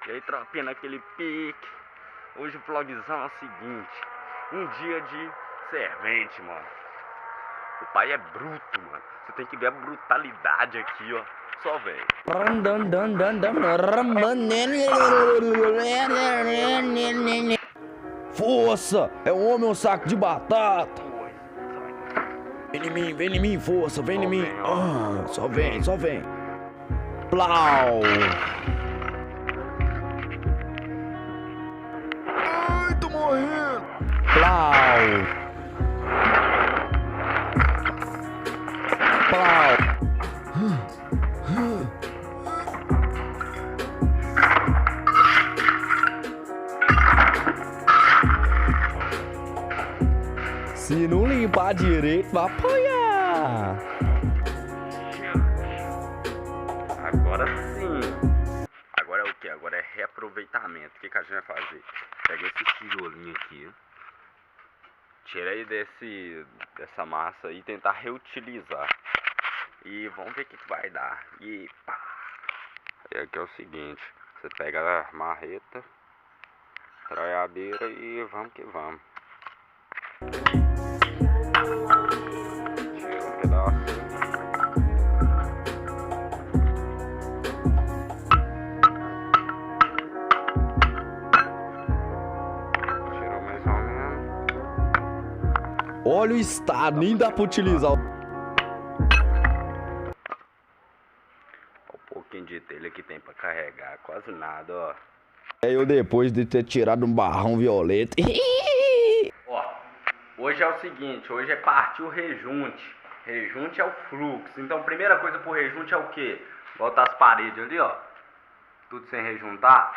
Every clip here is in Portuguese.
E aí, tropinha, naquele pique. Hoje o vlogzão é o seguinte: um dia de servente, mano. O pai é bruto, mano. Você tem que ver a brutalidade aqui, ó. Só, velho. Força! É um homem ou um saco de batata? Vem em mim, força, vem em mim. Ah, só vem, só vem. Plau! Ai, tô morrendo! Plau! Plau! Se não limpar direito, vai apanhar. Agora sim. Agora é o que? Agora é reaproveitamento. O que a gente vai fazer? Pega esse tijolinho aqui, tira aí dessa massa e tentar reutilizar. E vamos ver o que vai dar. E pá! E aqui é o seguinte: você pega a marreta, traiadeira e vamos que vamos. Tira um pedaço. Tirou mais ou menos. Olha o estado, nem dá pra utilizar. Olha o pouquinho de telha que tem pra carregar, quase nada, ó. É eu depois de ter tirado um barrão violento. Ó, hoje é o seguinte, hoje é partir o rejunte. Rejunte é o fluxo. Então, primeira coisa pro rejunte é o quê? Volta as paredes ali, ó. Tudo sem rejuntar.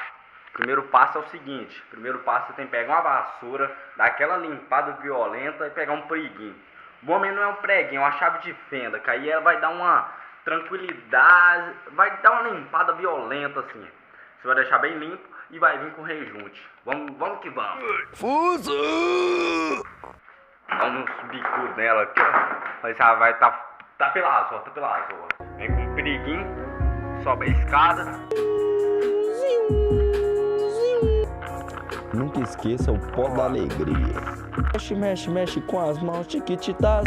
Primeiro passo é o seguinte. Primeiro passo você tem que pegar uma vassoura, dar aquela limpada violenta e pegar um preguinho. Bom, mas não é um preguinho, é uma chave de fenda, que aí ela vai dar uma tranquilidade, vai dar uma limpada violenta assim. Você vai deixar bem limpo e vai vir com rejunte. Vamos que vamos. Fuso! Dá uns bicos nela aqui, ó. Mas ela vai tá pelas, ó, tá pelas, ó. Vem com um periguinho, sobe a escada. Nunca esqueça o pó da alegria. Mexe, mexe, mexe com as mãos chiquititas.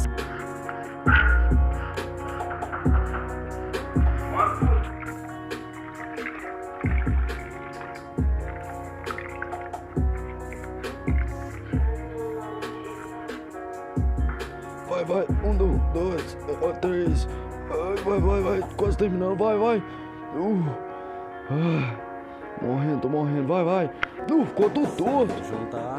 Vai, vai, 1, 2, 3. Vai, quase terminando, vai. Morrendo, tô morrendo, vai. Ficou tudo torto. Juntar.